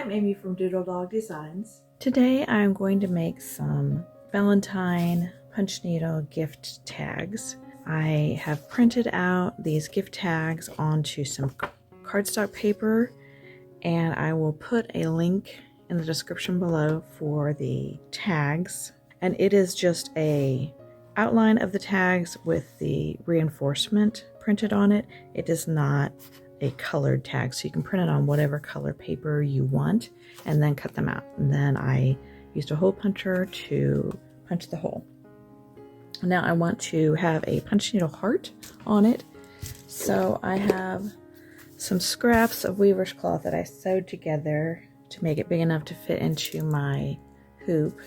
I'm Amy from Doodle Dog Designs. Today I'm going to make some Valentine punch needle gift tags. I have printed out these gift tags onto some cardstock paper, and I will put a link in the description below for the tags. And it is just a outline of the tags with the reinforcement printed on it. It is not a colored tag, so you can print it on whatever color paper you want and then cut them out. And then I used a hole puncher to punch the hole. Now I want to have a punch needle heart on it, so I have some scraps of weaver's cloth that I sewed together to make it big enough to fit into my hoop.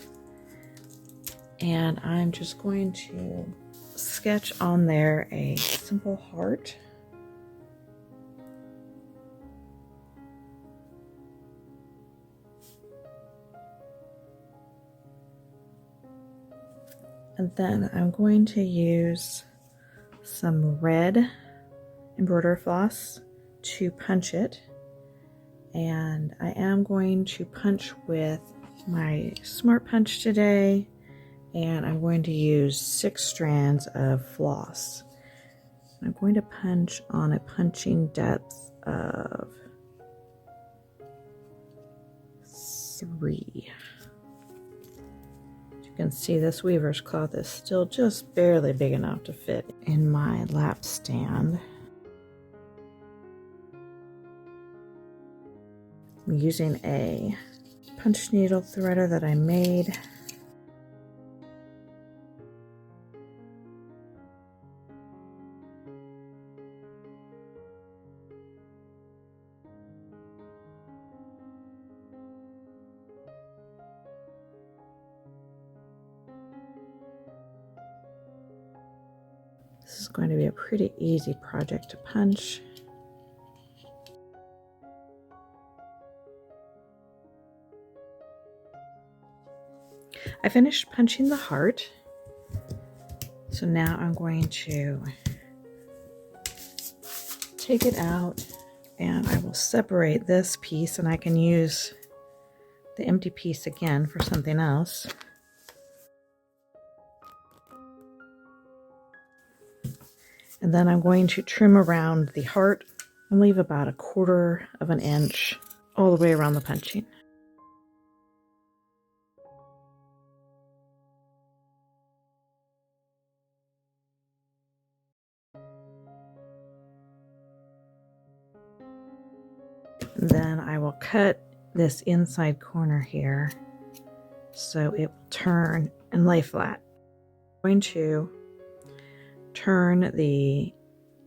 And I'm just going to sketch on there a simple heart. And then I'm going to use some red embroidery floss to punch it. And I am going to punch with my Smart Punch today. And I'm going to use 6 strands of floss. I'm going to punch on a punching depth of 3. You can see this weaver's cloth is still just barely big enough to fit in my lap stand. I'm using a punch needle threader that I made. This is going to be a pretty easy project to punch. I finished punching the heart, so now I'm going to take it out and I will separate this piece, and I can use the empty piece again for something else. And then I'm going to trim around the heart and leave about 1/4 of an inch all the way around the punching. And then I will cut this inside corner here so it will turn and lay flat. I'm going to turn the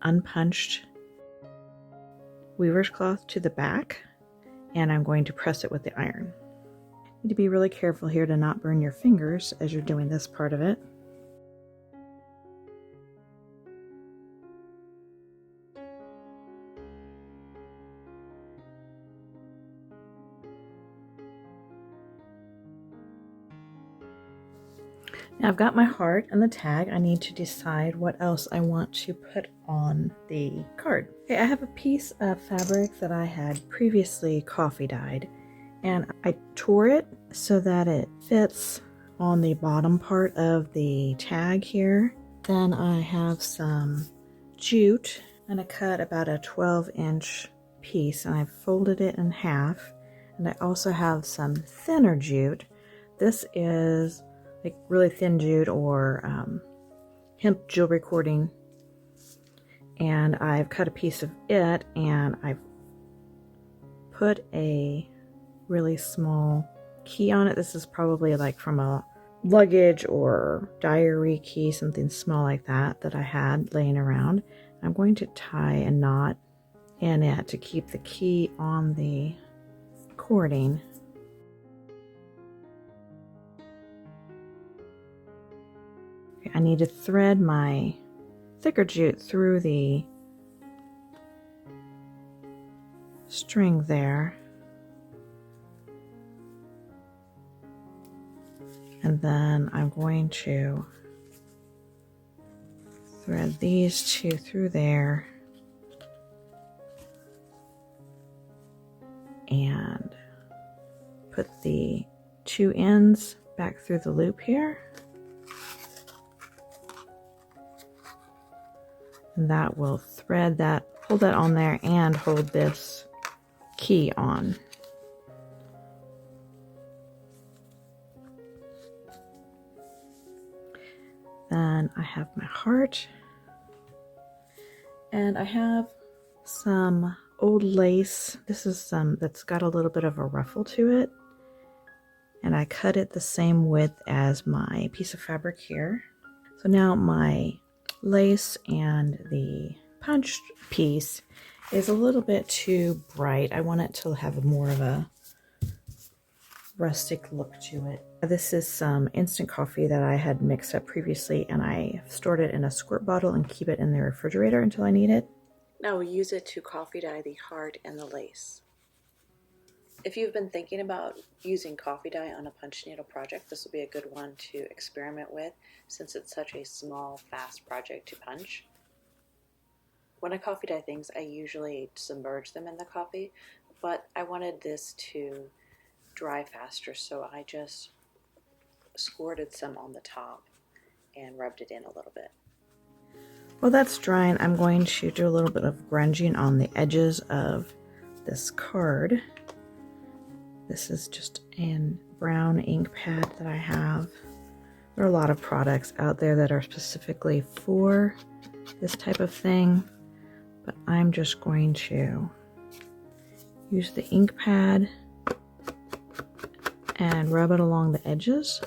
unpunched weaver's cloth to the back, and I'm going to press it with the iron. You need to be really careful here to not burn your fingers as you're doing this part of it. Now I've got my heart and the tag. I need to decide what else I want to put on the card. Okay, I have a piece of fabric that I had previously coffee dyed, and I tore it so that it fits on the bottom part of the tag here. Then I have some jute, and I cut about a 12-inch piece, and I folded it in half. And I also have some thinner jute. This is like really thin jute or hemp jewelry cording, and I've cut a piece of it, and I've put a really small key on it. This is probably like from a luggage or diary key, something small like that I had laying around. I'm going to tie a knot in it to keep the key on the cording. I need to thread my thicker jute through the string there. And then I'm going to thread these 2 through there and put the two ends back through the loop here. And that will thread that, hold that on there and hold this key on. Then I have my heart, and I have some old lace. This is some that's got a little bit of a ruffle to it, and I cut it the same width as my piece of fabric here. So now my lace and the punched piece is a little bit too bright. I want it to have more of a rustic look to it. This is some instant coffee that I had mixed up previously, and I stored it in a squirt bottle and keep it in the refrigerator until I need it. Now we'll use it to coffee dye the heart and the lace. If you've been thinking about using coffee dye on a punch needle project, this will be a good one to experiment with since it's such a small, fast project to punch. When I coffee dye things, I usually submerge them in the coffee, but I wanted this to dry faster, so I just squirted some on the top and rubbed it in a little bit. While that's drying, I'm going to do a little bit of grunging on the edges of this card. This is just a brown ink pad that I have. There are a lot of products out there that are specifically for this type of thing, but I'm just going to use the ink pad and rub it along the edges.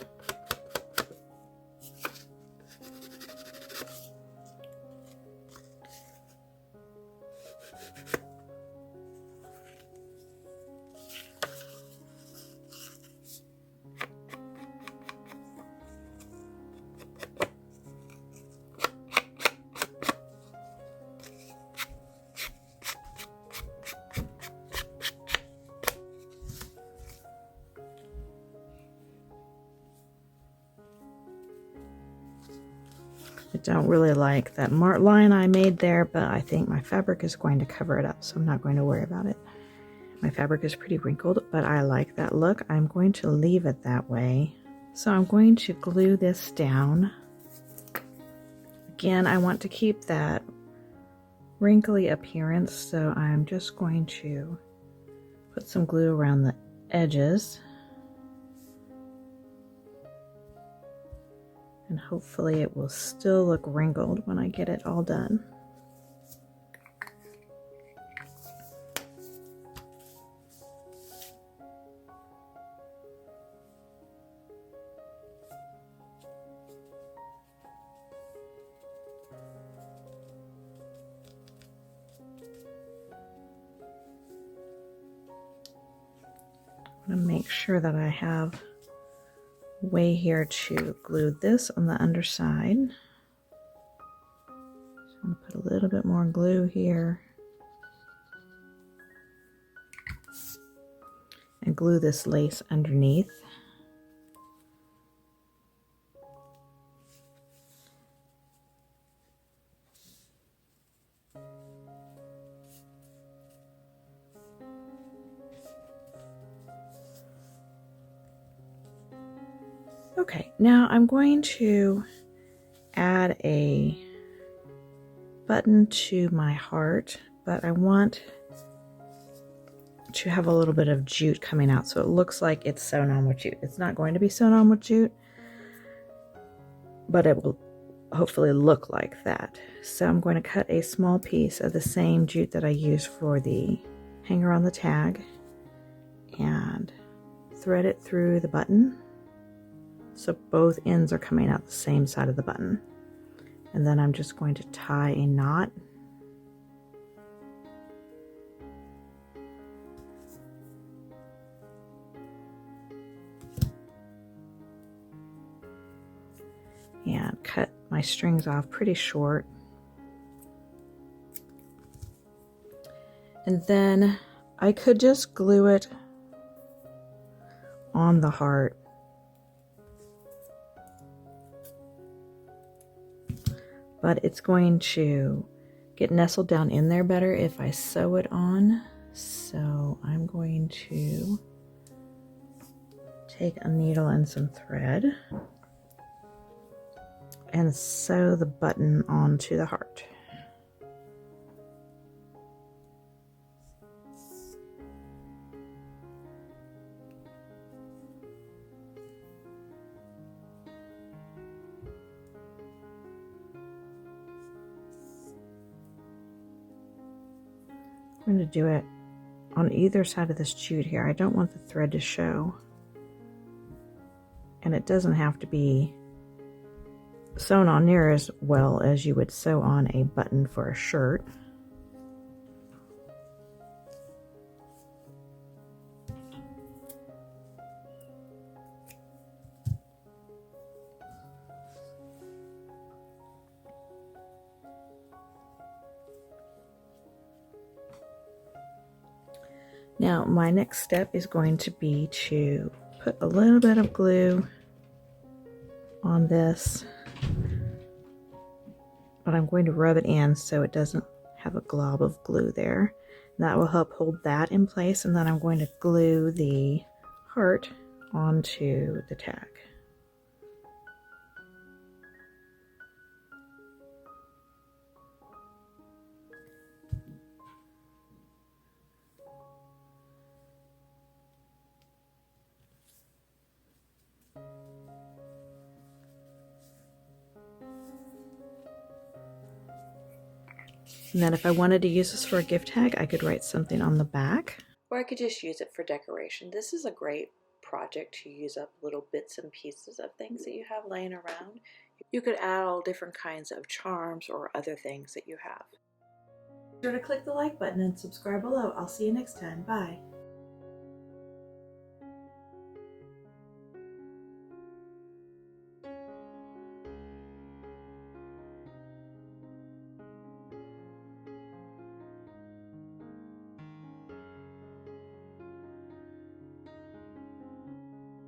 I don't really like that line I made there, but I think my fabric is going to cover it up, so I'm not going to worry about it. My fabric is pretty wrinkled, but I like that look. I'm going to leave it that way. So I'm going to glue this down. Again, I want to keep that wrinkly appearance, so I'm just going to put some glue around the edges. And hopefully it will still look wrinkled when I get it all done. I'm going to make sure that I have way here to glue this on the underside. So I'm going to put a little bit more glue here and glue this lace underneath. Okay, now I'm going to add a button to my heart, but I want to have a little bit of jute coming out so it looks like it's sewn on with jute. It's not going to be sewn on with jute, but it will hopefully look like that. So I'm going to cut a small piece of the same jute that I used for the hanger on the tag and thread it through the button. So both ends are coming out the same side of the button. And then I'm just going to tie a knot. And cut my strings off pretty short. And then I could just glue it on the heart. But it's going to get nestled down in there better if I sew it on. So I'm going to take a needle and some thread and sew the button onto the heart. I'm going to do it on either side of this jute here. I don't want the thread to show. And it doesn't have to be sewn on near as well as you would sew on a button for a shirt. Now my next step is going to be to put a little bit of glue on this, but I'm going to rub it in so it doesn't have a glob of glue there. That will help hold that in place, and then I'm going to glue the heart onto the tag. And then if I wanted to use this for a gift tag, I could write something on the back. Or I could just use it for decoration. This is a great project to use up little bits and pieces of things that you have laying around. You could add all different kinds of charms or other things that you have. Be sure to click the like button and subscribe below. I'll see you next time. Bye.